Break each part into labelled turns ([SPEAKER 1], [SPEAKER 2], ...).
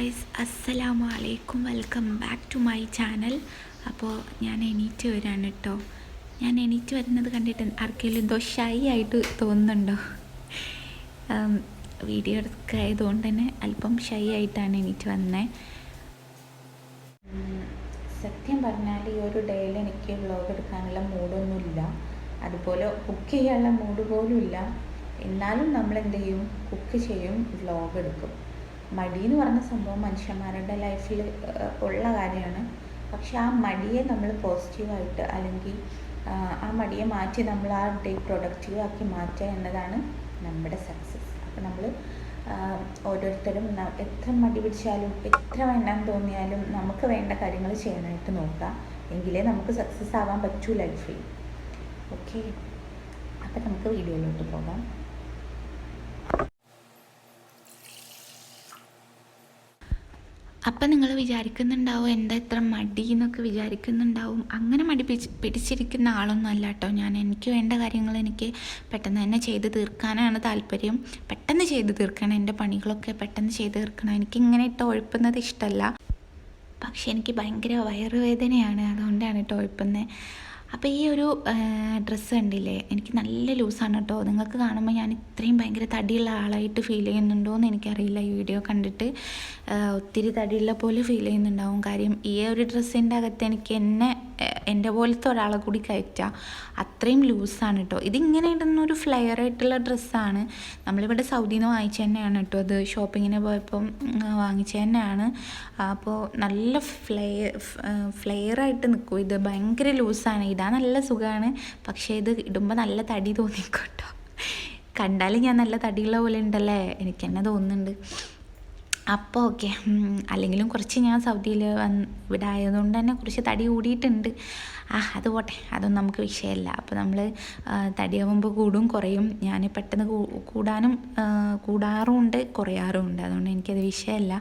[SPEAKER 1] Guys, അസ്സലാമു അലൈക്കും. Welcome back to my channel. അപ്പോൾ ഞാൻ എണീറ്റ് വരാണ് കേട്ടോ. ഞാൻ എണീറ്റ് വരുന്നത് കണ്ടിട്ട് ആർക്കെങ്കിലും എന്തോ ഷൈ ആയിട്ട് തോന്നുന്നുണ്ടോ? വീഡിയോ എടുക്കായതുകൊണ്ട് തന്നെ അല്പം ഷൈ ആയിട്ടാണ് എണീറ്റ് വന്നത്. സത്യം പറഞ്ഞാൽ ഈ ഒരു ഡേയിൽ എനിക്ക് വ്ളോഗ് എടുക്കാനുള്ള മൂഡൊന്നുമില്ല, അതുപോലെ കുക്ക് ചെയ്യാനുള്ള മൂഡ് പോലും ഇല്ല. എന്നാലും നമ്മൾ എന്ത് ചെയ്യും, കുക്ക് ചെയ്യും, വ്ളോഗ് എടുക്കും. മടി എന്ന് പറഞ്ഞ സംഭവം മനുഷ്യന്മാരുടെ ലൈഫിൽ ഉള്ള കാര്യമാണ്. പക്ഷെ ആ മടിയെ നമ്മൾ പോസിറ്റീവായിട്ട് അല്ലെങ്കിൽ ആ മടിയെ മാറ്റി നമ്മൾ ആ ഡേ പ്രൊഡക്റ്റീവ് ആക്കി മാറ്റുക എന്നതാണ് നമ്മുടെ സക്സസ്. അപ്പോൾ നമ്മൾ ഓരോരുത്തരും എത്ര മടി പിടിച്ചാലും എത്ര വേണ്ടാൻ തോന്നിയാലും നമുക്ക് വേണ്ട കാര്യങ്ങൾ ചെയ്യാനായിട്ട് നോക്കുക, എങ്കിലേ നമുക്ക് സക്സസ് ആവാൻ പറ്റൂ ലൈഫിൽ. ഓക്കെ, അപ്പോൾ നമുക്ക് വീഡിയോയിലോട്ട് പോകാം. അപ്പം നിങ്ങൾ വിചാരിക്കുന്നുണ്ടാവും എന്താ ഇത്ര മടി എന്നൊക്കെ വിചാരിക്കുന്നുണ്ടാവും. അങ്ങനെ മടി പിടിച്ചിരിക്കുന്ന ആളൊന്നും അല്ല കേട്ടോ ഞാൻ. എനിക്ക് വേണ്ട കാര്യങ്ങൾ എനിക്ക് പെട്ടെന്ന് തന്നെ ചെയ്ത് തീർക്കാനാണ് താല്പര്യം. പെട്ടെന്ന് ചെയ്ത് തീർക്കണം, എൻ്റെ പണികളൊക്കെ പെട്ടെന്ന് ചെയ്ത് തീർക്കണം. എനിക്കിങ്ങനെ ഇട്ട് ഉഴപ്പുന്നത് ഇഷ്ടമല്ല. പക്ഷെ എനിക്ക് ഭയങ്കര വയറുവേദനയാണ്, അതുകൊണ്ടാണ് ഇട്ട് ഉഴപ്പുന്നത്. അപ്പോൾ ഈ ഒരു ഡ്രസ്സ് കണ്ടില്ലേ, എനിക്ക് നല്ല ലൂസാണ് കേട്ടോ. നിങ്ങൾക്ക് കാണുമ്പോൾ ഞാൻ ഇത്രയും ഭയങ്കര തടിയുള്ള ആളായിട്ട് ഫീൽ ചെയ്യുന്നുണ്ടോ എന്ന് എനിക്കറിയില്ല. ഈ വീഡിയോ കണ്ടിട്ട് ഒത്തിരി തടിയുള്ള പോലെ ഫീൽ ചെയ്യുന്നുണ്ടാവും. കാര്യം ഈ ഒരു ഡ്രസ്സിൻ്റെ അകത്ത് എനിക്ക് എൻ്റെ പോലത്തെ ഒരാളെ കൂടി കയറ്റാം, അത്രയും ലൂസാണ് കേട്ടോ. ഇതിങ്ങനെ ഇടുന്നൊരു ഫ്ലെയർ ആയിട്ടുള്ള ഡ്രസ്സാണ്. നമ്മളിവിടെ സൗദിയിൽ നിന്ന് വാങ്ങിച്ചു തന്നെയാണ് കേട്ടോ. അത് ഷോപ്പിങ്ങിന് പോയപ്പം വാങ്ങിച്ചു തന്നെയാണ്. അപ്പോൾ നല്ല ഫ്ലെയറായിട്ട് നിൽക്കും. ഇത് ഭയങ്കര ലൂസാണ്. ഇടാൻ നല്ല സുഖമാണ്, പക്ഷേ ഇത് ഇടുമ്പോൾ നല്ല തടി തോന്നിക്കോട്ടോ. കണ്ടാൽ ഞാൻ നല്ല തടിയുള്ള പോലെ ഉണ്ടല്ലേ, എനിക്ക് തന്നെ തോന്നുന്നുണ്ട്. അപ്പോൾ ഓക്കെ, അല്ലെങ്കിലും കുറച്ച് ഞാൻ സൗദിയിൽ ഇവിടെ ആയതുകൊണ്ട് തന്നെ കുറച്ച് തടി കൂടിയിട്ടുണ്ട്. അത് പോട്ടെ, അതൊന്നും നമുക്ക് വിഷയമല്ല. അപ്പോൾ നമ്മൾ തടിയാവുമ്പോൾ കൂടും കുറയും. ഞാൻ പെട്ടെന്ന് കൂടാറുമുണ്ട് കുറയാറുമുണ്ട്, അതുകൊണ്ട് എനിക്കത് വിഷയമല്ല.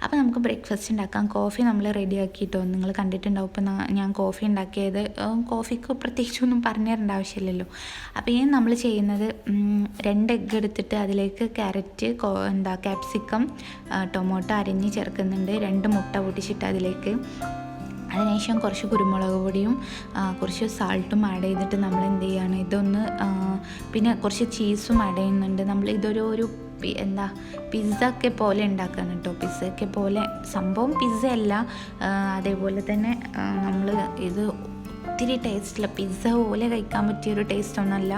[SPEAKER 1] അപ്പോൾ നമുക്ക് ബ്രേക്ക്ഫാസ്റ്റ് ഉണ്ടാക്കാം. കോഫി നമ്മൾ റെഡിയാക്കിയിട്ടോ, നിങ്ങൾ കണ്ടിട്ടുണ്ടാവും. ഇപ്പം ഞാൻ കോഫി ഉണ്ടാക്കിയത്, കോഫിക്ക് പ്രത്യേകിച്ചൊന്നും പറഞ്ഞു തരേണ്ട ആവശ്യമില്ലല്ലോ. അപ്പോൾ ഈ നമ്മൾ ചെയ്യുന്നത് 2 എഗ്ഗ് എടുത്തിട്ട് അതിലേക്ക് ക്യാരറ്റ്, ക്യാപ്സിക്കം, ടൊമാറ്റോ അരിഞ്ഞ് ചേർക്കുന്നുണ്ട്. 2 മുട്ട പൊട്ടിച്ചിട്ട് അതിലേക്ക്, അതിനുശേഷം കുറച്ച് കുരുമുളക് പൊടിയും കുറച്ച് സാൾട്ടും ആഡ് ചെയ്തിട്ട് നമ്മൾ എന്ത് ചെയ്യുകയാണ്, ഇതൊന്ന് പിന്നെ കുറച്ച് ചീസും ആഡ് ചെയ്യുന്നുണ്ട്. നമ്മൾ ഇതൊരു പിസ്സ ഒക്കെ പോലെ ഉണ്ടാക്കുകയാണ് കേട്ടോ. പിസ്സ ഒക്കെ പോലെ സംഭവം പിസ്സ അല്ല, അതേപോലെ തന്നെ നമ്മൾ ഇത് ഒത്തിരി ടേസ്റ്റില്ല, പിസ്സ പോലെ കഴിക്കാൻ പറ്റിയൊരു ടേസ്റ്റൊന്നുമല്ല,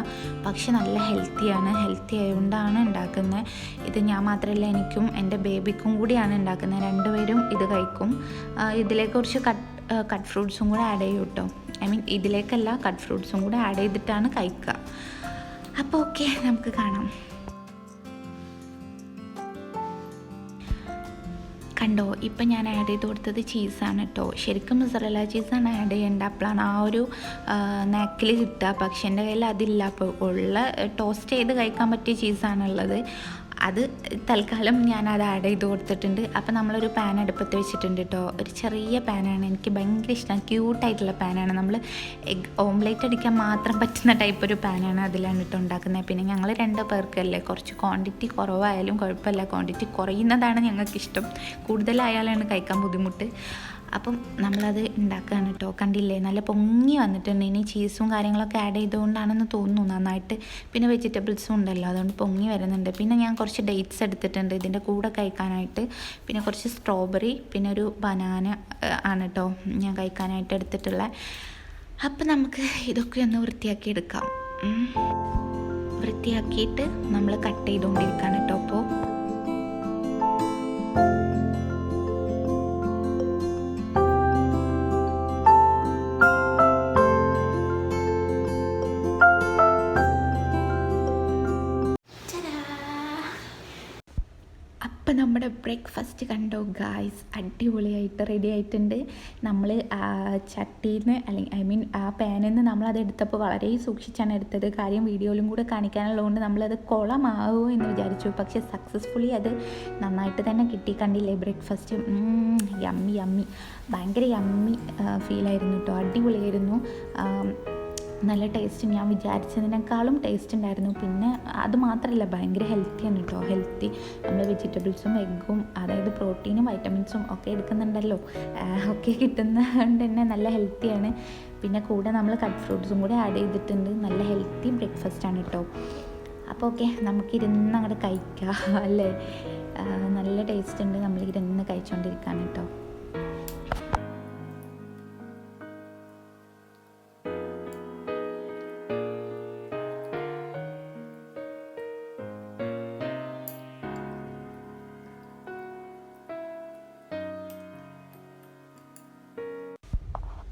[SPEAKER 1] പക്ഷെ നല്ല ഹെൽത്തിയാണ്. ഹെൽത്തി ആയതുകൊണ്ടാണ് ഉണ്ടാക്കുന്നത്. ഇത് ഞാൻ മാത്രമല്ല, എനിക്കും എൻ്റെ ബേബിക്കും കൂടിയാണ് ഉണ്ടാക്കുന്നത്. 2 പേരും ഇത് കഴിക്കും. ഇതിലേക്ക് കുറച്ച് കട്ട് ഫ്രൂട്ട്സും കൂടെ ആഡ് ചെയ്യും കേട്ടോ. ഇതിലേക്കല്ല, കട്ട് ഫ്രൂട്ട്സും കൂടെ ആഡ് ചെയ്തിട്ടാണ് കഴിക്കുക. അപ്പോൾ ഓക്കെ, നമുക്ക് കാണാം. കണ്ടോ, ഇപ്പം ഞാൻ ആഡ് ചെയ്ത് കൊടുത്തത് ചീസാണ് കേട്ടോ. ശരിക്കും മൊസറല്ല ചീസാണ് ആഡ് ചെയ്യേണ്ട, അപ്പോഴാണ് ആ ഒരു നാക്കിൽ കിട്ടുക. പക്ഷെ എൻ്റെ കയ്യിൽ അതില്ല. അപ്പോൾ ഉള്ള ടോസ്റ്റ് ചെയ്ത് കഴിക്കാൻ പറ്റിയ ചീസാണുള്ളത്. അത് തൽക്കാലം ഞാനത് ആഡ് ചെയ്ത് കൊടുത്തിട്ടുണ്ട്. അപ്പോൾ നമ്മളൊരു പാൻ അടുപ്പത്ത് വെച്ചിട്ടുണ്ട് കേട്ടോ. ഒരു ചെറിയ പാനാണ്, എനിക്ക് ഭയങ്കര ഇഷ്ടമാണ്. ക്യൂട്ടായിട്ടുള്ള പാനാണ്. നമ്മൾ എഗ് ഓംലേറ്റ് അടിക്കാൻ മാത്രം പറ്റുന്ന ടൈപ്പ് ഒരു പാനാണ്. അതിലാണ് ഇട്ട് ഉണ്ടാക്കുന്നത്. പിന്നെ ഞങ്ങൾ 2 പേർക്കല്ലേ, കുറച്ച് ക്വാണ്ടിറ്റി കുറവായാലും കുഴപ്പമില്ല. ക്വാണ്ടിറ്റി കുറയുന്നതാണ് ഞങ്ങൾക്കിഷ്ടം, കൂടുതലായാലാണ് കഴിക്കാൻ ബുദ്ധിമുട്ട്. അപ്പം നമ്മളത് ഉണ്ടാക്കുകയാണ് കേട്ടോ. കണ്ടില്ലേ, നല്ല പൊങ്ങി വന്നിട്ടുണ്ട്. ഇനി ചീസും കാര്യങ്ങളൊക്കെ ആഡ് ചെയ്തുകൊണ്ടാണെന്ന് തോന്നുന്നു നന്നായിട്ട്. പിന്നെ വെജിറ്റബിൾസും ഉണ്ടല്ലോ, അതുകൊണ്ട് പൊങ്ങി വരുന്നുണ്ട്. പിന്നെ ഞാൻ കുറച്ച് ഡേറ്റ്സ് എടുത്തിട്ടുണ്ട് ഇതിൻ്റെ കൂടെ കഴിക്കാനായിട്ട്. പിന്നെ കുറച്ച് സ്ട്രോബെറി, പിന്നെ ഒരു ബനാന ആണ് കേട്ടോ ഞാൻ കഴിക്കാനായിട്ട് എടുത്തിട്ടുള്ളത്. അപ്പം നമുക്ക് ഇതൊക്കെ ഒന്ന് വൃത്തിയാക്കി എടുക്കാം. വൃത്തിയാക്കിയിട്ട് നമ്മൾ കട്ട് ചെയ്തുകൊണ്ടിരിക്കുകയാണ് കേട്ടോ. അപ്പോൾ അപ്പം നമ്മുടെ ബ്രേക്ക്ഫാസ്റ്റ് കണ്ടോ ഗായ്സ്, അടിപൊളിയായിട്ട് റെഡി ആയിട്ടുണ്ട്. നമ്മൾ ചട്ടിയിൽ നിന്ന് അല്ലെങ്കിൽ ആ പാനിൽ നിന്ന് നമ്മളത് എടുത്തപ്പോൾ വളരെ സൂക്ഷിച്ചാണ് എടുത്തത്. കാര്യം വീഡിയോയിലും കൂടെ കാണിക്കാനുള്ളതുകൊണ്ട് നമ്മളത് കുളമാവോ എന്ന് വിചാരിച്ചു. പക്ഷേ സക്സസ്ഫുള്ളി അത് നന്നായിട്ട് തന്നെ കിട്ടി. കണ്ടില്ലേ ബ്രേക്ക്ഫാസ്റ്റ്, യമ്മി ഭയങ്കര യമ്മി ഫീലായിരുന്നു കേട്ടോ. അടിപൊളിയായിരുന്നു. നല്ല ടേസ്റ്റ്, ഞാൻ വിചാരിച്ചതിനേക്കാളും ടേസ്റ്റ് ഉണ്ടായിരുന്നു. പിന്നെ അത് മാത്രമല്ല, ഭയങ്കര ഹെൽത്തിയാണ് കേട്ടോ. ഹെൽത്തി, നമ്മൾ വെജിറ്റബിൾസും എഗ്ഗും, അതായത് പ്രോട്ടീനും വൈറ്റമിൻസും ഒക്കെ എടുക്കുന്നുണ്ടല്ലോ, ഒക്കെ കിട്ടുന്നതുകൊണ്ട് തന്നെ നല്ല ഹെൽത്തിയാണ്. പിന്നെ കൂടെ നമ്മൾ കട്ട് ഫ്രൂട്ട്സും കൂടെ ആഡ് ചെയ്തിട്ടുണ്ട്. നല്ല ഹെൽത്തി ബ്രേക്ക്ഫാസ്റ്റാണ് കേട്ടോ. അപ്പോൾ ഓക്കെ, നമുക്കിരുന്ന് അങ്ങോട്ട് കഴിക്കാം അല്ലേ. നല്ല ടേസ്റ്റ് ഉണ്ട്, നമ്മളിരുന്ന് കഴിച്ചുകൊണ്ടിരിക്കുകയാണ് കേട്ടോ.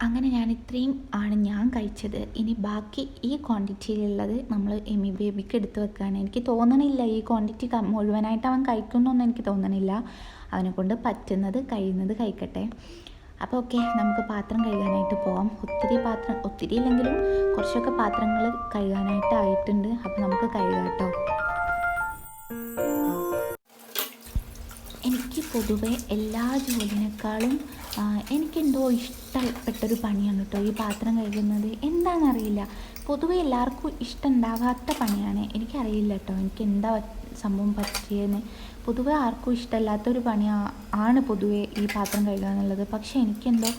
[SPEAKER 1] അങ്ങനെ ഇത്രയും ആണ് ഞാൻ കഴിച്ചത്. ഇനി ബാക്കി ഈ ക്വാണ്ടിറ്റിയിലുള്ളത് നമ്മൾ എമി ബേബിക്ക് എടുത്ത് വെക്കുകയാണ്. എനിക്ക് തോന്നണില്ല ഈ ക്വാണ്ടിറ്റി മുഴുവനായിട്ട് അവൻ കഴിക്കുന്നൊന്നും എനിക്ക് തോന്നണില്ല. അവനെ കൊണ്ട് പറ്റുന്നത് കഴിയുന്നത് കഴിക്കട്ടെ. അപ്പോൾ ഓക്കെ, നമുക്ക് പാത്രം കഴുകാനായിട്ട് പോവാം. ഒത്തിരി ഇല്ലെങ്കിലും കുറച്ചൊക്കെ പാത്രങ്ങൾ കഴുകാനായിട്ട് ആയിട്ടുണ്ട്. അപ്പോൾ നമുക്ക് കഴുകാം കേട്ടോ. എനിക്ക് പൊതുവെ എല്ലാ ജോലിനേക്കാളും എനിക്കെന്തോ ഇഷ്ടപ്പെട്ടൊരു പണിയാണ് കേട്ടോ ഈ പാത്രം കഴുകുന്നത്. എന്താണെന്നറിയില്ല, പൊതുവെ എല്ലാവർക്കും ഇഷ്ടമുണ്ടാവാത്ത പണിയാണ്. എനിക്കറിയില്ല കേട്ടോ, എനിക്ക് എന്താ സംഭവം പറ്റിയെന്ന്. പൊതുവെ ആർക്കും ഇഷ്ടമല്ലാത്തൊരു പണിയാണ് പൊതുവെ ഈ പാത്രം കഴുകുക എന്നുള്ളത്. പക്ഷേ എനിക്കെന്തോ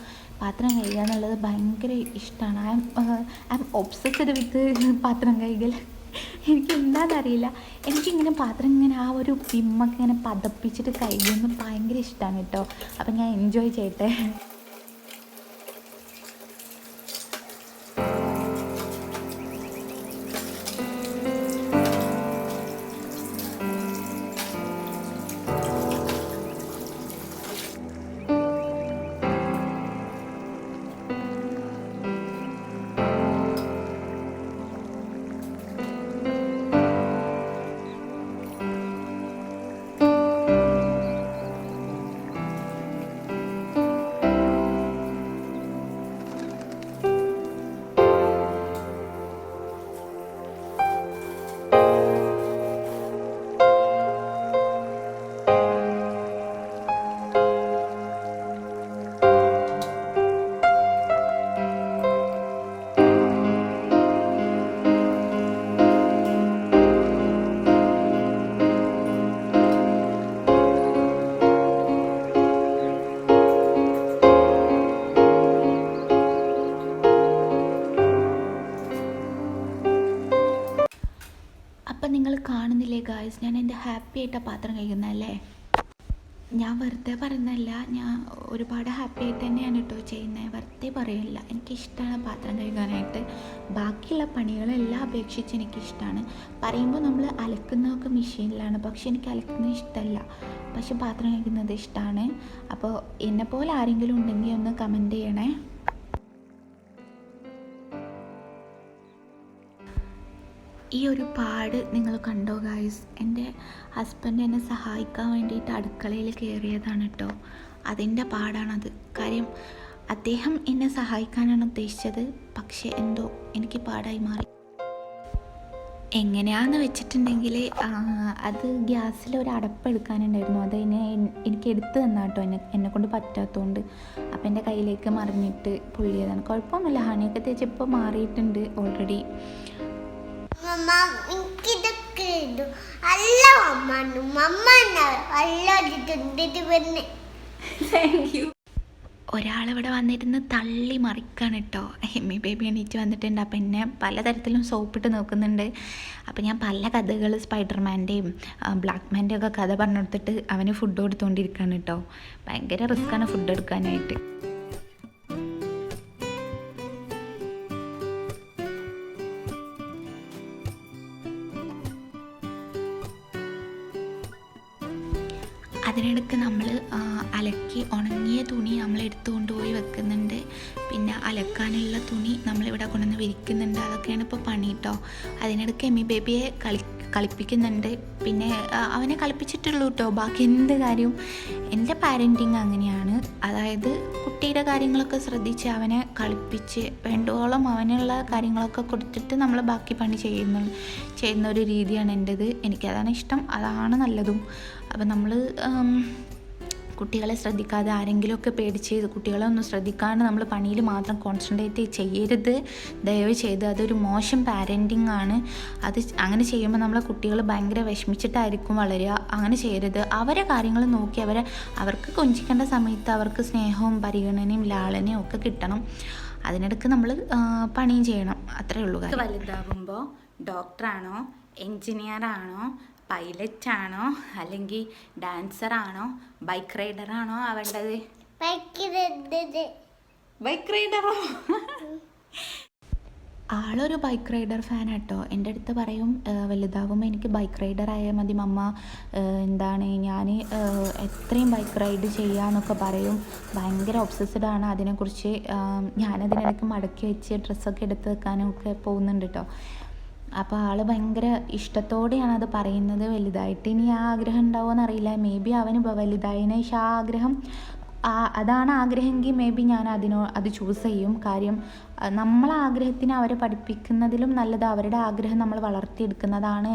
[SPEAKER 1] പാത്രം കഴുകുക എന്നുള്ളത് ഭയങ്കര ഇഷ്ടമാണ്. ഐ എം ഒബ്സസ്ഡ് വിത്ത് പാത്രം കഴുകൽ. എനിക്ക് എന്താണെന്നറിയില്ല, എനിക്കിങ്ങനെ പാത്രം ഇങ്ങനെ ആ ഒരു വിമ്മൊക്കെ ഇങ്ങനെ പതപ്പിച്ചിട്ട് കഴുകുന്നത് ഭയങ്കര ഇഷ്ടമാണ് കേട്ടോ. അപ്പം ഞാൻ എൻജോയ് ചെയ്യട്ടെ. അപ്പം നിങ്ങൾ കാണുന്നില്ലേ ഗായ്സ്, ഞാൻ എൻ്റെ ഹാപ്പി ആയിട്ടാണ് പാത്രം കഴിക്കുന്നതല്ലേ. ഞാൻ വെറുതെ പറയുന്നതല്ല, ഞാൻ ഒരുപാട് ഹാപ്പി ആയിട്ട് തന്നെയാണ് കേട്ടോ ചെയ്യുന്നത്. വെറുതെ പറയില്ല, എനിക്കിഷ്ടമാണ് പാത്രം കഴുകാനായിട്ട്. ബാക്കിയുള്ള പണികളെല്ലാം അപേക്ഷിച്ച് എനിക്കിഷ്ടമാണ്. പറയുമ്പോൾ നമ്മൾ അലക്കുന്നതൊക്കെ മെഷീനിലാണ്, പക്ഷെ എനിക്ക് അലക്കുന്നത് ഇഷ്ടമല്ല. പക്ഷെ പാത്രം കഴുകുന്നത് ഇഷ്ടമാണ്. അപ്പോൾ എന്നെപ്പോലെ ആരെങ്കിലും ഉണ്ടെങ്കിൽ ഒന്ന് കമൻറ്റ് ചെയ്യണേ. ഈ ഒരു പാട് നിങ്ങൾ കണ്ടോ ഗായ്സ്? എൻ്റെ ഹസ്ബൻഡ് എന്നെ സഹായിക്കാൻ വേണ്ടിയിട്ട് അടുക്കളയിൽ കയറിയതാണ് കേട്ടോ. അതിൻ്റെ പാടാണത്. കാര്യം അദ്ദേഹം എന്നെ സഹായിക്കാനാണ് ഉദ്ദേശിച്ചത്, പക്ഷേ എന്തോ എനിക്ക് പാടായി മാറി. എങ്ങനെയാണെന്ന് വെച്ചിട്ടുണ്ടെങ്കിൽ അത് ഗ്യാസിൽ ഒരു അടപ്പ് എടുക്കാനുണ്ടായിരുന്നു. അത് എനിക്ക് എടുത്ത് തന്നാ കേട്ടോ, എന്നെക്കൊണ്ട് പറ്റാത്തതുകൊണ്ട്. അപ്പം എൻ്റെ കയ്യിലേക്ക് മറിഞ്ഞിട്ട് പൊള്ളിയതാണ്. കുഴപ്പമൊന്നുമില്ല, ഹണിയൊക്കെ തേച്ചപ്പോൾ മാറിയിട്ടുണ്ട് ഓൾറെഡി. ഒരാളിവിടെ വന്നിരുന്ന് തള്ളി മറിക്കാണ് കേട്ടോ. എമ്മി ബേബി എണീറ്റ് വന്നിട്ടുണ്ട്. അപ്പം എന്നെ പലതരത്തിലും സോപ്പിട്ട് നോക്കുന്നുണ്ട്. അപ്പം ഞാൻ പല കഥകൾ, സ്പൈഡർമാൻ്റെയും ബ്ലാക്ക്മാൻ്റെയും ഒക്കെ കഥ പറഞ്ഞു കൊടുത്തിട്ട് അവന് ഫുഡ് കൊടുത്തുകൊണ്ടിരിക്കുകയാണ് കേട്ടോ. ഭയങ്കര റിസ്ക്കാണ് ഫുഡ് എടുക്കാനായിട്ട്. അതിനിടയ്ക്ക് നമ്മൾ അലക്കി ഉണങ്ങിയ തുണി നമ്മൾ എടുത്തു കൊണ്ടുപോയി വെക്കുന്നുണ്ട്. പിന്നെ അലക്കാനുള്ള തുണി നമ്മളിവിടെ കൊണ്ടുവന്ന് വിരിക്കുന്നുണ്ട്. അതൊക്കെയാണ് ഇപ്പോൾ പണി കേട്ടോ. അതിനിടയ്ക്ക് എമ്മി ബേബിയെ കളിപ്പിക്കുന്നുണ്ട്. പിന്നെ അവനെ കളിപ്പിച്ചിട്ടുള്ളൂ കേട്ടോ. ബാക്കി എന്ത് കാര്യവും എൻ്റെ പാരൻറ്റിങ് അങ്ങനെയാണ്. അതായത് കുട്ടിയുടെ കാര്യങ്ങളൊക്കെ ശ്രദ്ധിച്ച് അവനെ കളിപ്പിച്ച് വേണ്ടോളം അവനുള്ള കാര്യങ്ങളൊക്കെ കൊടുത്തിട്ട് നമ്മൾ ബാക്കി പണി ചെയ്യുന്ന ഒരു രീതിയാണ് എൻ്റേത്. എനിക്കതാണ് ഇഷ്ടം, അതാണ് നല്ലതും. അപ്പം നമ്മൾ കുട്ടികളെ ശ്രദ്ധിക്കാതെ ആരെങ്കിലുമൊക്കെ പേടിച്ച് കുട്ടികളെ ഒന്നും ശ്രദ്ധിക്കാണ്ട് നമ്മൾ പണിയിൽ മാത്രം കോൺസെൻട്രേറ്റ് ചെയ്യരുത്. ദയവ് ചെയ്ത് അതൊരു മോശം പാരൻറ്റിങ് ആണ്. അത് അങ്ങനെ ചെയ്യുമ്പോൾ നമ്മളെ കുട്ടികൾ ഭയങ്കര വിഷമിച്ചിട്ടായിരിക്കും വളരുക. അങ്ങനെ ചെയ്യരുത്. അവരെ കാര്യങ്ങൾ നോക്കി അവർക്ക് കൊഞ്ചിക്കേണ്ട സമയത്ത് അവർക്ക് സ്നേഹവും പരിഗണനയും ലാളനയും ഒക്കെ കിട്ടണം. അതിനിടയ്ക്ക് നമ്മൾ പണിയും ചെയ്യണം. അത്രേ ഉള്ളൂ. വലുതാകുമ്പോൾ ഡോക്ടറാണോ, എൻജിനീയറാണോ, പൈലറ്റാണോ, അല്ലെങ്കിൽ ഡാൻസറാണോ, ബൈക്ക് റൈഡറാണോ ആവേണ്ടത്? ബൈക്ക് റൈഡറോ? ആളൊരു ബൈക്ക് റൈഡർ ഫാൻ കേട്ടോ. എൻ്റെ അടുത്ത് പറയും വലുതാകുമ്പോൾ എനിക്ക് ബൈക്ക് റൈഡർ ആയാൽ മതി മമ്മ, എന്താണ് ഞാൻ എത്രയും ബൈക്ക് റൈഡ് ചെയ്യാമെന്നൊക്കെ പറയും. ഭയങ്കര ഒബ്സസ്ഡ് ആണ് അതിനെക്കുറിച്ച്. ഞാനതിനിടയ്ക്ക് മടക്കി വെച്ച് ഡ്രസ്സൊക്കെ എടുത്ത് വെക്കാനും ഒക്കെ പോകുന്നുണ്ട് കേട്ടോ. അപ്പോൾ ആൾ ഭയങ്കര ഇഷ്ടത്തോടെയാണ് അത് പറയുന്നത്. വലുതായിട്ട് ഇനി ആ ആഗ്രഹം ഉണ്ടാവുമോ എന്നറിയില്ല. മേ ബി അവന് വലുതായതിനു ശേഷം ആ ആഗ്രഹം അതാണ് ആഗ്രഹമെങ്കിൽ മേ ബി ഞാൻ അത് ചൂസ് ചെയ്യും. കാര്യം നമ്മളെ ആഗ്രഹത്തിന് അവരെ പഠിപ്പിക്കുന്നതിലും നല്ലത് അവരുടെ ആഗ്രഹം നമ്മൾ വളർത്തിയെടുക്കുന്നതാണ്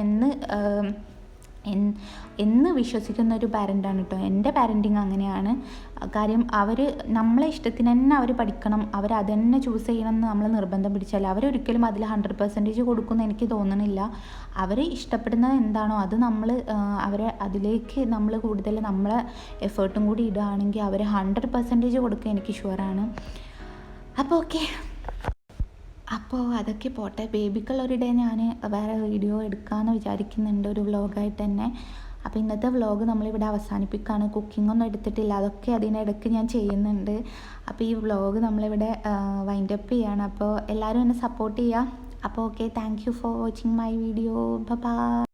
[SPEAKER 1] എന്ന് വിശ്വസിക്കുന്ന ഒരു പാരൻ്റാണ് കേട്ടോ. എൻ്റെ പാരൻറ്റിങ് അങ്ങനെയാണ്. കാര്യം നമ്മളെ ഇഷ്ടത്തിന് തന്നെ അവർ പഠിക്കണം, അത് തന്നെ ചൂസ് ചെയ്യണം എന്ന് നമ്മൾ നിർബന്ധം പിടിച്ചാൽ അവരൊരിക്കലും അതിൽ 100% കൊടുക്കുമെന്ന് എനിക്ക് തോന്നുന്നില്ല. അവർ ഇഷ്ടപ്പെടുന്നത് എന്താണോ അത് നമ്മൾ അതിലേക്ക് നമ്മൾ കൂടുതൽ നമ്മളെ എഫേർട്ടും കൂടി ഇടുകയാണെങ്കിൽ അവർ 100% കൊടുക്കുക എനിക്ക് ഷുവറാണ്. അപ്പോൾ ഓക്കെ, അപ്പോൾ അതൊക്കെ പോട്ടെ. ബേബിക്കുള്ളൊരു ഡേ ഞാൻ വേറെ വീഡിയോ എടുക്കാമെന്ന് വിചാരിക്കുന്നുണ്ട്, ഒരു വ്ളോഗായിട്ട് തന്നെ. അപ്പോൾ ഇന്നത്തെ വ്ളോഗ് നമ്മളിവിടെ അവസാനിപ്പിക്കുകയാണ്. കുക്കിങ്ങൊന്നും എടുത്തിട്ടില്ല, അതൊക്കെ അതിനിടയ്ക്ക് ഞാൻ ചെയ്യുന്നുണ്ട്. അപ്പോൾ ഈ വ്ളോഗ് നമ്മളിവിടെ വൈൻഡപ്പ് ചെയ്യുകയാണ്. അപ്പോൾ എല്ലാവരും എന്നെ സപ്പോർട്ട് ചെയ്യുക. അപ്പോൾ okay, thank you for watching my video. By.